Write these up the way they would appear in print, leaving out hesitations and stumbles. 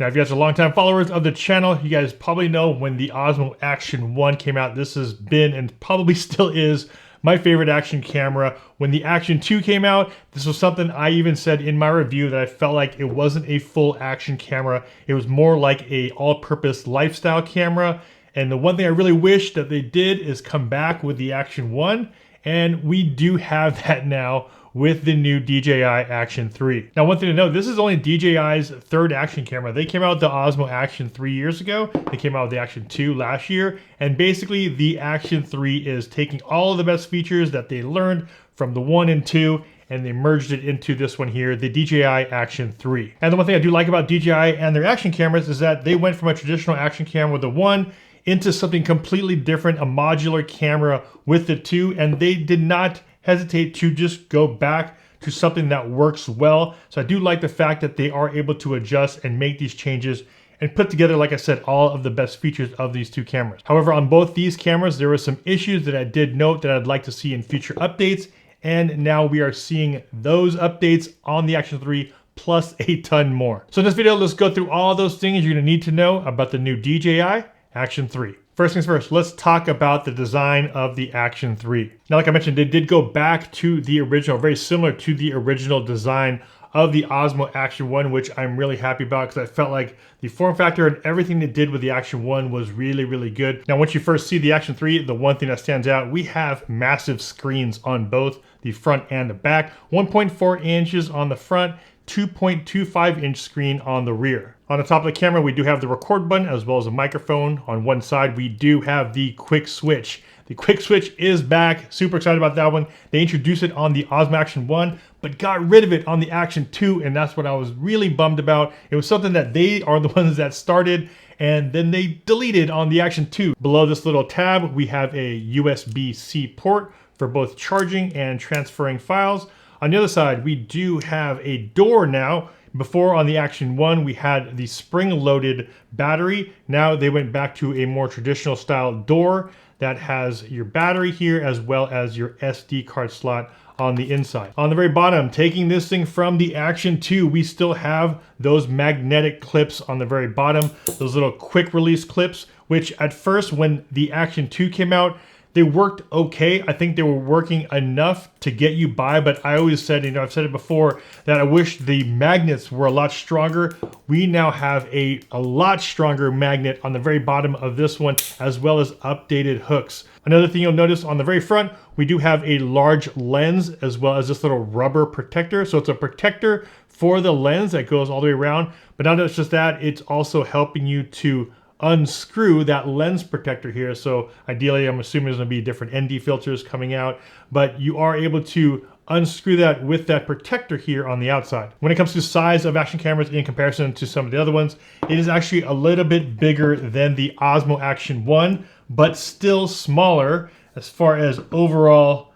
Now, if you guys are longtime followers of the channel, you guys probably know when the Osmo Action 1 came out, this has been and probably still is my favorite action camera. When the Action 2 came out, this was something I even said in my review that I felt like it wasn't a full action camera. It was more like a all-purpose lifestyle camera. And the one thing I really wish that they did is come back with the Action 1. And we do have that now with the new DJI Action 3. Now, one thing to note, this is only DJI's third action camera. They came out with the Osmo Action 3 years ago. They came out with the Action 2 last year. And basically, the Action 3 is taking all of the best features that they learned from the 1 and 2, and they merged it into this one here, the DJI Action 3. And the one thing I do like about DJI and their action cameras is that they went from a traditional action camera with the 1 into something completely different, a modular camera with the 2, and they did not hesitate to just go back to something that works well. So I do like the fact that they are able to adjust and make these changes and put together, like I said, all of the best features of these two cameras. However, on both these cameras, there were some issues that I did note that I'd like to see in future updates. And now we are seeing those updates on the Action 3 plus a ton more. So in this video, let's go through all those things you're gonna need to know about the new DJI Action 3. First things first, let's talk about the design of the Action 3. Now, like I mentioned, they did go back to the original, very similar to the original design of the Osmo Action 1, which I'm really happy about because I felt like the form factor and everything they did with the Action 1 was really, really good. Now, once you first see the Action 3, the one thing that stands out, we have massive screens on both the front and the back. 1.4 inches on the front, 2.25 inch screen on the rear. On the top of the camera, we do have the record button as well as a microphone. On one side, we do have the quick switch. The quick switch is back. Super excited about that one. They introduced it on the Osmo Action 1, but got rid of it on the Action 2, and that's what I was really bummed about. It was something that they are the ones that started, and then they deleted on the Action 2. Below this little tab, we have a USB-C port for both charging and transferring files. On the other side, we do have a door now. Before on the Action 1, we had the spring-loaded battery. Now they went back to a more traditional style door that has your battery here as well as your SD card slot on the inside. On the very bottom, taking this thing from the Action 2, we still have those magnetic clips on the very bottom, those little quick release clips, which at first when the Action 2 came out, they worked okay. I think they were working enough to get you by, but I always said, I've said it before, that I wish the magnets were a lot stronger. We now have a lot stronger magnet on the very bottom of this one, as well as updated hooks. Another thing you'll notice on the very front, we do have a large lens as well as this little rubber protector. So it's a protector for the lens that goes all the way around, but not just that, it's also helping you to unscrew that lens protector here. So ideally, I'm assuming there's gonna be different ND filters coming out, but you are able to unscrew that with that protector here on the outside. When it comes to size of action cameras in comparison to some of the other ones, it is actually a little bit bigger than the Osmo Action 1, but still smaller as far as overall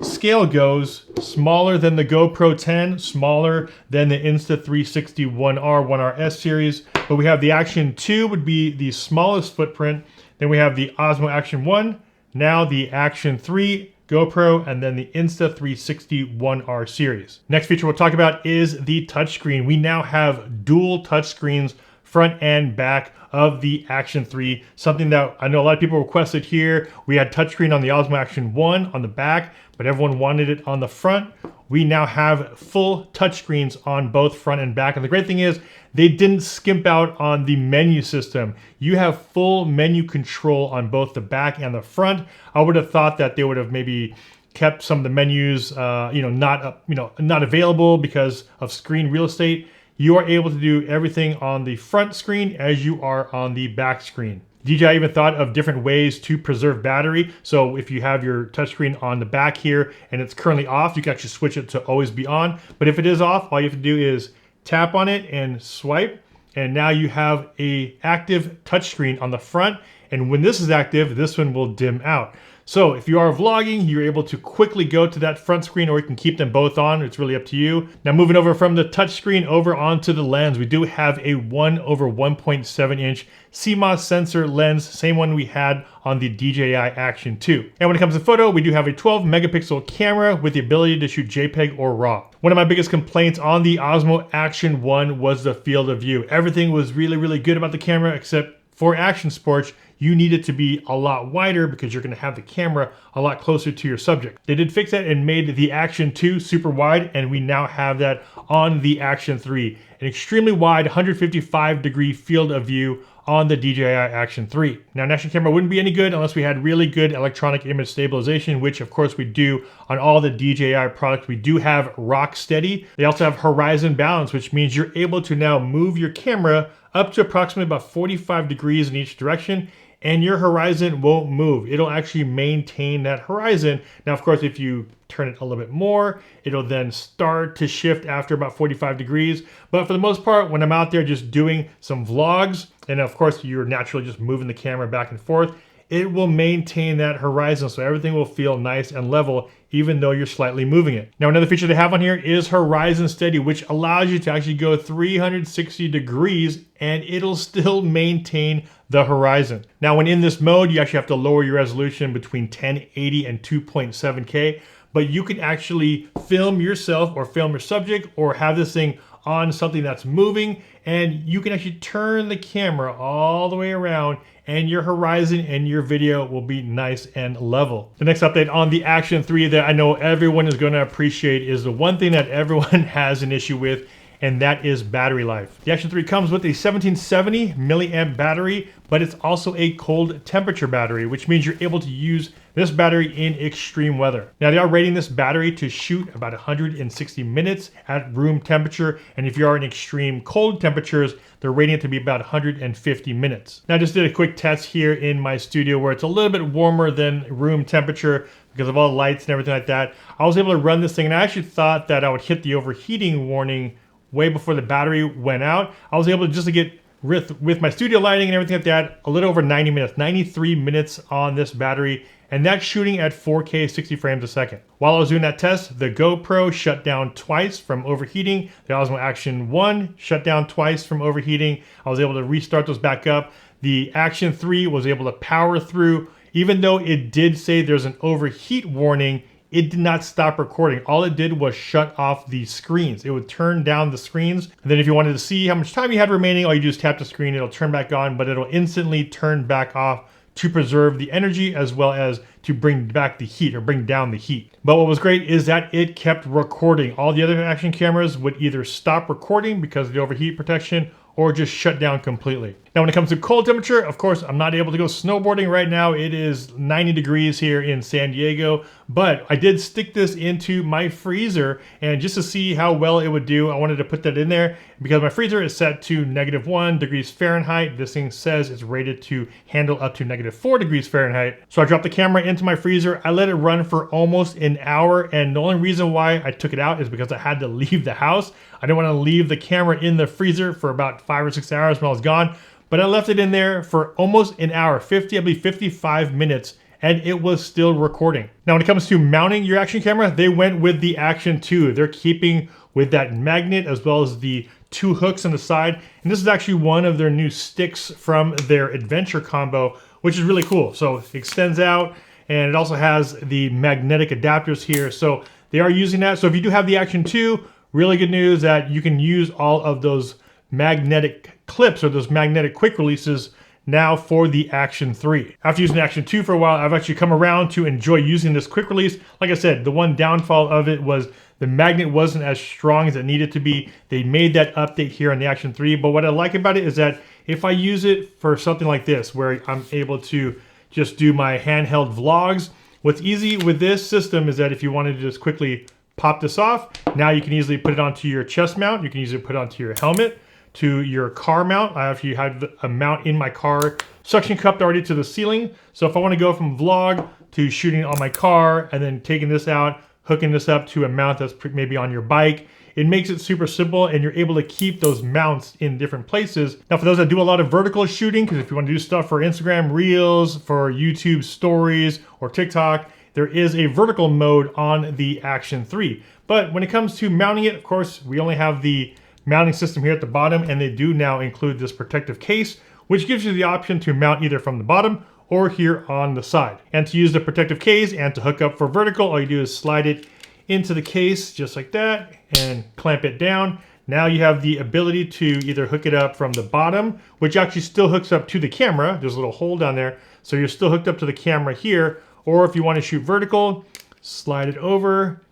scale goes. Smaller than the GoPro 10, smaller than the Insta360 1R, 1RS series. But we have the Action 2 would be the smallest footprint. Then we have the Osmo Action 1, now the Action 3, GoPro, and then the Insta360 1R series. Next feature we'll talk about is the touchscreen. We now have dual touchscreens, front and back, of the Action 3, something that I know a lot of people requested here. We had touchscreen on the Osmo Action 1 on the back, but everyone wanted it on the front. We now have full touchscreens on both front and back. And the great thing is they didn't skimp out on the menu system. You have full menu control on both the back and the front. I would have thought that they would have maybe kept some of the menus not available because of screen real estate. You are able to do everything on the front screen as you are on the back screen. DJI even thought of different ways to preserve battery. So if you have your touchscreen on the back here and it's currently off, you can actually switch it to always be on. But if it is off, all you have to do is tap on it and swipe. And now you have a active touchscreen on the front. And when this is active, this one will dim out. So if you are vlogging, you're able to quickly go to that front screen, or you can keep them both on. It's really up to you. Now moving over from the touch screen over onto the lens, we do have a 1/1.7 inch CMOS sensor lens, same one we had on the DJI Action 2. And when it comes to photo, we do have a 12 megapixel camera with the ability to shoot JPEG or RAW. One of my biggest complaints on the Osmo Action 1 was the field of view. Everything was really good about the camera, except for action sports, you need it to be a lot wider because you're going to have the camera a lot closer to your subject. They did fix that and made the Action 2 super wide, and we now have that on the Action 3. An extremely wide 155-degree field of view on the DJI Action 3. Now, an action camera wouldn't be any good unless we had really good electronic image stabilization, which of course we do on all the DJI products. We do have rock steady. They also have horizon balance, which means you're able to now move your camera up to approximately about 45 degrees in each direction, and your horizon won't move. It'll actually maintain that horizon. Now, of course, if you turn it a little bit more, it'll then start to shift after about 45 degrees. But for the most part, when I'm out there just doing some vlogs, and of course, you're naturally just moving the camera back and forth, it will maintain that horizon, so everything will feel nice and level even though you're slightly moving it. Now, another feature they have on here is Horizon Steady, which allows you to actually go 360 degrees and it'll still maintain the horizon. Now, when in this mode, you actually have to lower your resolution between 1080 and 2.7K, but you can actually film yourself or film your subject or have this thing on something that's moving, and you can actually turn the camera all the way around and your horizon and your video will be nice and level. The next update on the Action 3 that I know everyone is going to appreciate is the one thing that everyone has an issue with, and that is battery life. The Action 3 comes with a 1770 milliamp battery, but it's also a cold temperature battery, which means you're able to use this battery in extreme weather. Now, they are rating this battery to shoot about 160 minutes at room temperature, and if you are in extreme cold temperatures, they're rating it to be about 150 minutes. Now, I just did a quick test here in my studio where it's a little bit warmer than room temperature because of all the lights and everything like that. I was able to run this thing, and I actually thought that I would hit the overheating warning way before the battery went out. I was able to just to get with my studio lighting and everything like that, a little over 90 minutes, 93 minutes on this battery, and that's shooting at 4K 60 frames a second. While I was doing that test, the GoPro shut down twice from overheating. The Osmo Action 1 shut down twice from overheating. I was able to restart those back up. The Action 3 was able to power through. Even though it did say there's an overheat warning, it did not stop recording. All it did was shut off the screens. It would turn down the screens. And then if you wanted to see how much time you had remaining, all you do is tap the screen, it'll turn back on, but it'll instantly turn back off to preserve the energy as well as to bring back the heat or bring down the heat. But what was great is that it kept recording. All the other action cameras would either stop recording because of the overheat protection or just shut down completely. Now, when it comes to cold temperature, of course, I'm not able to go snowboarding right now. It is 90 degrees here in San Diego, but I did stick this into my freezer, and just to see how well it would do, I wanted to put that in there because my freezer is set to -1 degrees Fahrenheit. This thing says it's rated to handle up to -4 degrees Fahrenheit. So I dropped the camera into my freezer. I let it run for almost an hour, and the only reason why I took it out is because I had to leave the house. I didn't want to leave the camera in the freezer for about 5 or 6 hours when I was gone. But I left it in there for almost an hour, 55 minutes, and it was still recording. Now, when it comes to mounting your action camera, they went with the Action 2. They're keeping with that magnet as well as the 2 hooks on the side. And this is actually one of their new sticks from their Adventure combo, which is really cool. So it extends out, and it also has the magnetic adapters here. So they are using that. So if you do have the Action 2, really good news that you can use all of those magnetic clips or those magnetic quick releases now for the Action 3. After using the Action 2 for a while, I've actually come around to enjoy using this quick release. Like I said, the one downfall of it was the magnet wasn't as strong as it needed to be. They made that update here on the Action 3, but what I like about it is that if I use it for something like this, where I'm able to just do my handheld vlogs, what's easy with this system is that if you wanted to just quickly pop this off, now you can easily put it onto your chest mount, you can easily put it onto your helmet, to your car mount. I actually have a mount in my car, suction cupped already to the ceiling. So if I want to go from vlog to shooting on my car and then taking this out, hooking this up to a mount that's maybe on your bike. It makes it super simple, and you're able to keep those mounts in different places. Now, for those that do a lot of vertical shooting, because if you want to do stuff for Instagram Reels, for YouTube Stories, or TikTok, there is a vertical mode on the Action 3. But when it comes to mounting it, of course, we only have the mounting system here at the bottom, and they do now include this protective case, which gives you the option to mount either from the bottom or here on the side. And to use the protective case and to hook up for vertical, all you do is slide it into the case just like that and clamp it down. Now you have the ability to either hook it up from the bottom, which actually still hooks up to the camera. There's a little hole down there, so you're still hooked up to the camera here. Or if you want to shoot vertical, slide it over,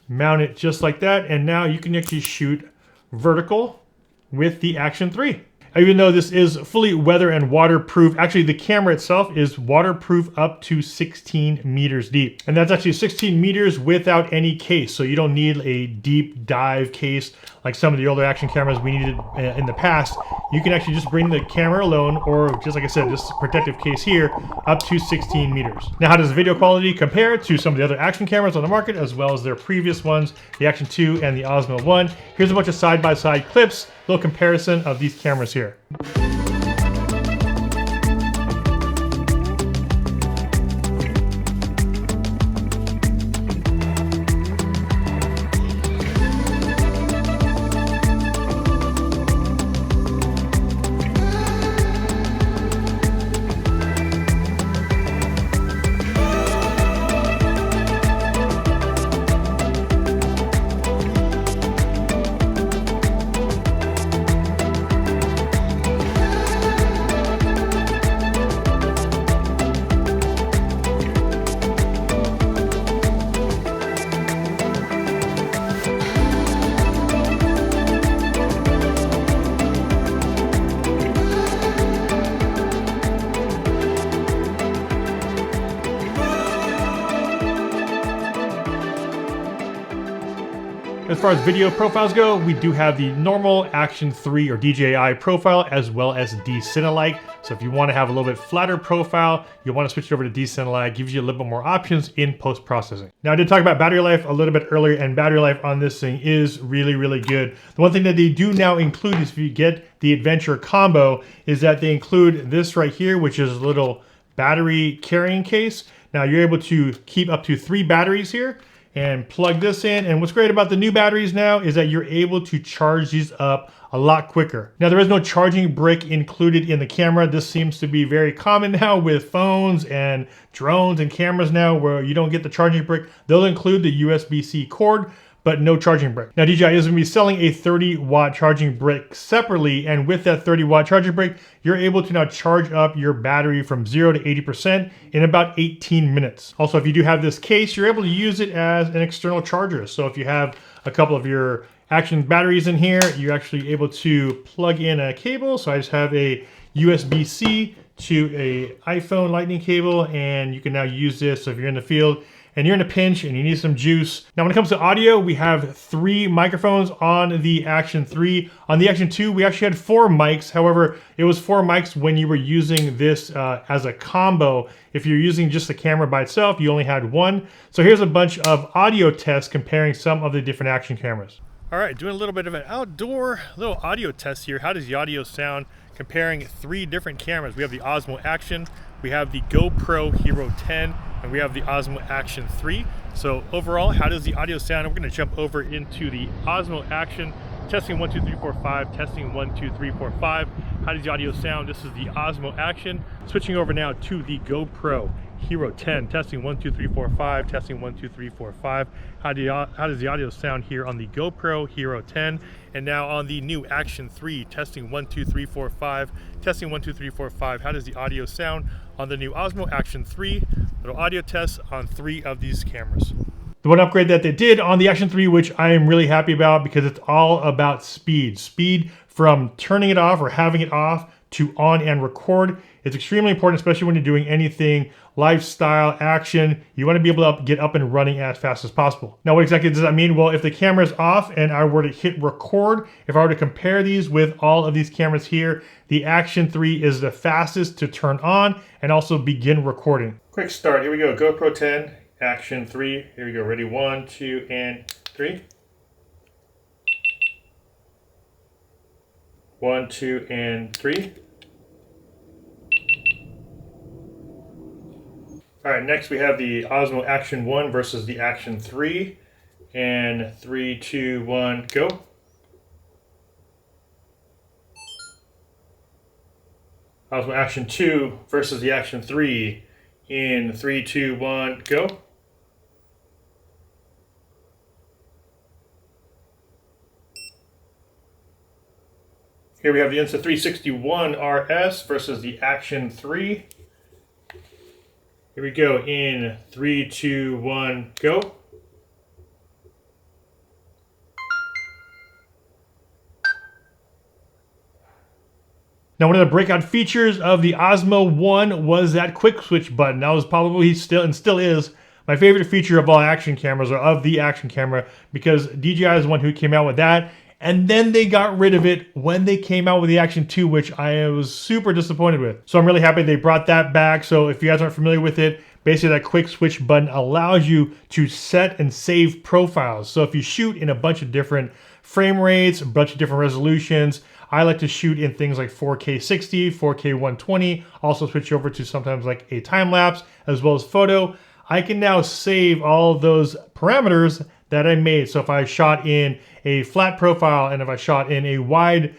mount it just like that, and now you can actually shoot vertical with the Action 3. Even though this is fully weather and waterproof, actually the camera itself is waterproof up to 16 meters deep. And that's actually 16 meters without any case. So you don't need a deep dive case like some of the older action cameras we needed in the past. You can actually just bring the camera alone, or just like I said, this protective case here, up to 16 meters. Now, how does the video quality compare to some of the other action cameras on the market, as well as their previous ones, the Action 2 and the Osmo 1? Here's a bunch of side-by-side clips, a little comparison of these cameras here. As far as video profiles go, we do have the normal Action 3 or DJI profile, as well as D-Cinelike. So if you want to have a little bit flatter profile, you want to switch it over to D-Cinelike, gives you a little bit more options in post-processing. Now, I did talk about battery life a little bit earlier, and battery life on this thing is really, really good. The one thing that they do now include is, if you get the Adventure combo, is that they include this right here, which is a little battery carrying case. Now, you're able to keep up to 3 batteries here and plug this in. And what's great about the new batteries now is that you're able to charge these up a lot quicker. Now, there is no charging brick included in the camera. This seems to be very common now with phones and drones and cameras now, where you don't get the charging brick. They'll include the USB-C cord, but no charging brick. Now, DJI is going to be selling a 30-watt charging brick separately, and with that 30-watt charging brick, you're able to now charge up your battery from 0 to 80% in about 18 minutes. Also, if you do have this case, you're able to use it as an external charger. So if you have a couple of your Action batteries in here, you're actually able to plug in a cable. So I just have a USB-C to a iPhone lightning cable, and you can now use this. So if you're in the field and you're in a pinch and you need some juice. Now, when it comes to audio, we have 3 microphones on the Action 3. On the Action 2, we actually had 4 mics. However, it was 4 mics when you were using this as a combo. If you're using just the camera by itself, you only had 1. So here's a bunch of audio tests comparing some of the different Action cameras. All right, doing a little bit of an outdoor little audio test here. How does the audio sound comparing 3 different cameras? We have the Osmo Action, we have the GoPro Hero 10, and we have the Osmo Action 3. So overall, how does the audio sound? We're going to jump over into the Osmo Action, testing 1, 2, 3, 4, 5, testing 1, 2, 3, 4, 5. How does the audio sound? This is the Osmo Action. Switching over now to the GoPro Hero 10, testing 1, 2, 3, 4, 5, testing 1, 2, 3, 4, 5. How does the audio sound here on the GoPro Hero 10? And now on the new Action 3, testing 1, 2, 3, 4, 5, testing 1, 2, 3, 4, 5. How does the audio sound on the new Osmo Action 3? Little audio tests on 3 of these cameras. The one upgrade that they did on the Action 3, which I am really happy about, because it's all about speed. Speed from turning it off or having it off to on and record. It's extremely important, especially when you're doing anything lifestyle, action. You want to be able to get up and running as fast as possible. Now, what exactly does that mean? Well, if the camera is off and I were to hit record, if I were to compare these with all of these cameras here, the Action 3 is the fastest to turn on and also begin recording. Quick start, here we go, GoPro 10, Action 3. Here we go. Ready? 1, 2, and 3. 1, 2, and 3. All right, next we have the Osmo Action 1 versus the Action 3. And 3, 2, 1, go. Osmo Action 2 versus the Action 3. In 3, 2, 1, go. Here we have the Insta361 RS versus the Action 3. Here we go. In 3, 2, 1, go. Now, one of the breakout features of the Osmo 1 was that quick switch button. That was probably still is my favorite feature of all action cameras, or of the action camera, because DJI is the one who came out with that. And then they got rid of it when they came out with the Action 2, which I was super disappointed with. So I'm really happy they brought that back. So if you guys aren't familiar with it, basically that quick switch button allows you to set and save profiles. So if you shoot in a bunch of different frame rates, a bunch of different resolutions, I like to shoot in things like 4K 60, 4K 120, also switch over to sometimes like a time lapse as well as photo. I can now save all those parameters that I made. So if I shot in a flat profile and if I shot in a wide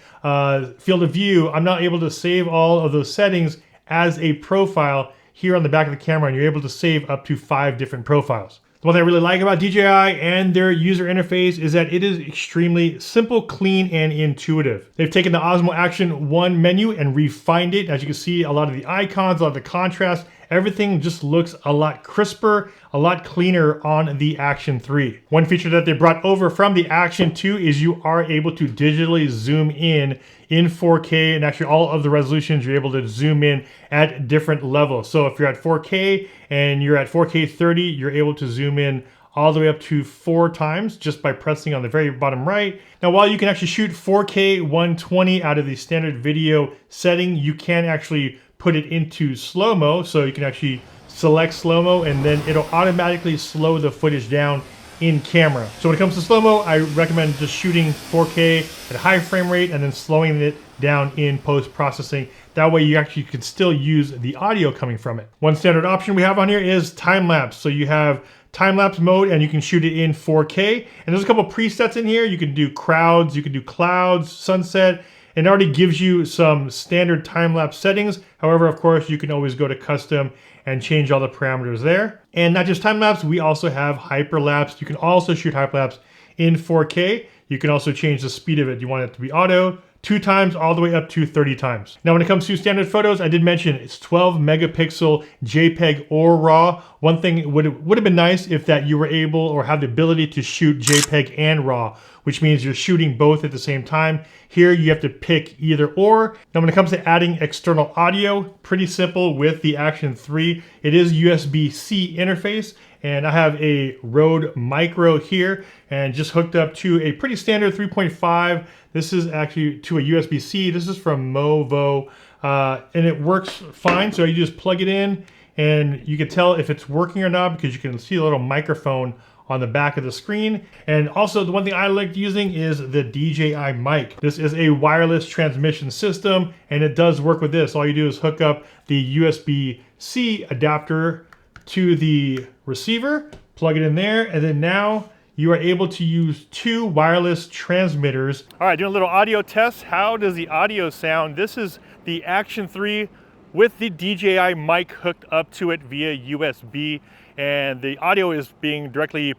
field of view, I'm not able to save all of those settings as a profile here on the back of the camera, and you're able to save up to 5 different profiles. The one thing I really like about DJI and their user interface is that it is extremely simple, clean, and intuitive. They've taken the Osmo Action 1 menu and refined it. As you can see, a lot of the icons, a lot of the contrast, everything just looks a lot crisper, a lot cleaner on the Action 3. One feature that they brought over from the Action 2 is you are able to digitally zoom in 4K, and actually all of the resolutions you're able to zoom in at different levels. So if you're at 4K and you're at 4K 30, you're able to zoom in all the way up to 4 times just by pressing on the very bottom right. Now, while you can actually shoot 4K 120 out of the standard video setting, you can actually put it into slow-mo. So you can actually select slow-mo and then it'll automatically slow the footage down in camera. So when it comes to slow-mo, I recommend just shooting 4K at a high frame rate and then slowing it down in post-processing. That way you actually can still use the audio coming from it. One standard option we have on here is time-lapse. So you have time-lapse mode and you can shoot it in 4K. And there's a couple presets in here. You can do crowds, you can do clouds, sunset, and it already gives you some standard time-lapse settings. However, of course, you can always go to custom and change all the parameters there. And not just time-lapse, we also have hyperlapse. You can also shoot hyperlapse in 4K. You can also change the speed of it. You want it to be auto, 2 times all the way up to 30 times. Now, when it comes to standard photos, I did mention it's 12 megapixel JPEG or RAW. One thing would have been nice if that you were able or have the ability to shoot JPEG and RAW, which means you're shooting both at the same time. Here you have to pick either or. Now when it comes to adding external audio, pretty simple with the Action 3. It is USB-C interface, and I have a Rode Micro here and just hooked up to a pretty standard 3.5. This is actually to a USB-C. This is from Movo, and it works fine. So you just plug it in and you can tell if it's working or not because you can see a little microphone on the back of the screen. And also the one thing I like using is the DJI mic. This is a wireless transmission system and it does work with this. All you do is hook up the USB-C adapter to the receiver, plug it in there, and then now you are able to use 2 wireless transmitters. All right, doing a little audio test. How does the audio sound? This is the Action 3 with the DJI mic hooked up to it via USB, and the audio is being directly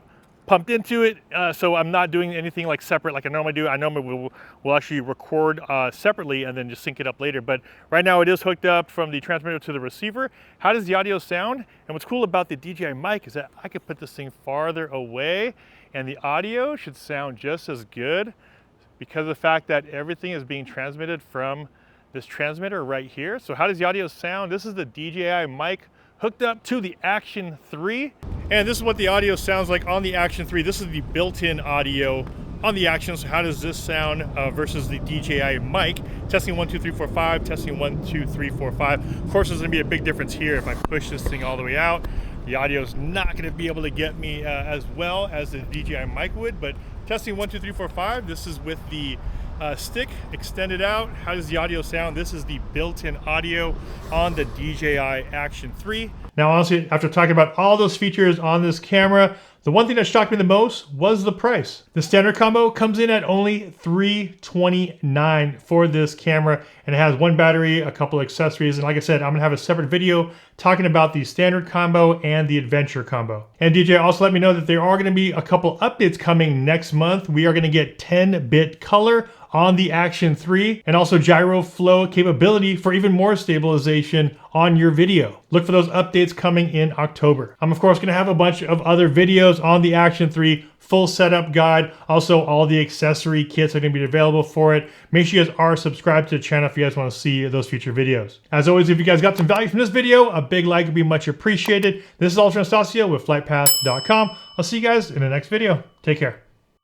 pumped into it, so I'm not doing anything like separate like I normally do. I normally will actually record separately and then just sync it up later, but right now it is hooked up from the transmitter to the receiver. How does the audio sound? And what's cool about the DJI mic is that I could put this thing farther away and the audio should sound just as good because of the fact that everything is being transmitted from this transmitter right here. So how does the audio sound? This is the DJI mic hooked up to the Action 3. And this is what the audio sounds like on the Action 3. This is the built-in audio on the Action. So how does this sound versus the DJI mic? Testing 1, 2, 3, 4, 5, testing 1, 2, 3, 4, 5. Of course, there's gonna be a big difference here if I push this thing all the way out The audio is not going to be able to get me as well as the DJI mic would, but testing 1, 2, 3, 4, 5. This is with the stick extended out. How does the audio sound? This is the built-in audio on the DJI Action 3. Now, honestly, after talking about all those features on this camera, the one thing that shocked me the most was the price. The standard combo comes in at only $329 for this camera, and it has one battery, a couple accessories, and like I said, I'm gonna have a separate video talking about the standard combo and the adventure combo. And DJI also let me know that there are gonna be a couple updates coming next month. We are gonna get 10-bit color on the Action 3 and also gyro flow capability for even more stabilization on your video. Look for those updates coming in October. I'm of course gonna have a bunch of other videos on the Action 3, full setup guide, also all the accessory kits are gonna be available for it. Make sure you guys are subscribed to the channel if you guys wanna see those future videos. As always, if you guys got some value from this video, a big like would be much appreciated. This is Ultra Anastasia with FlytPath.com. I'll see you guys in the next video. Take care.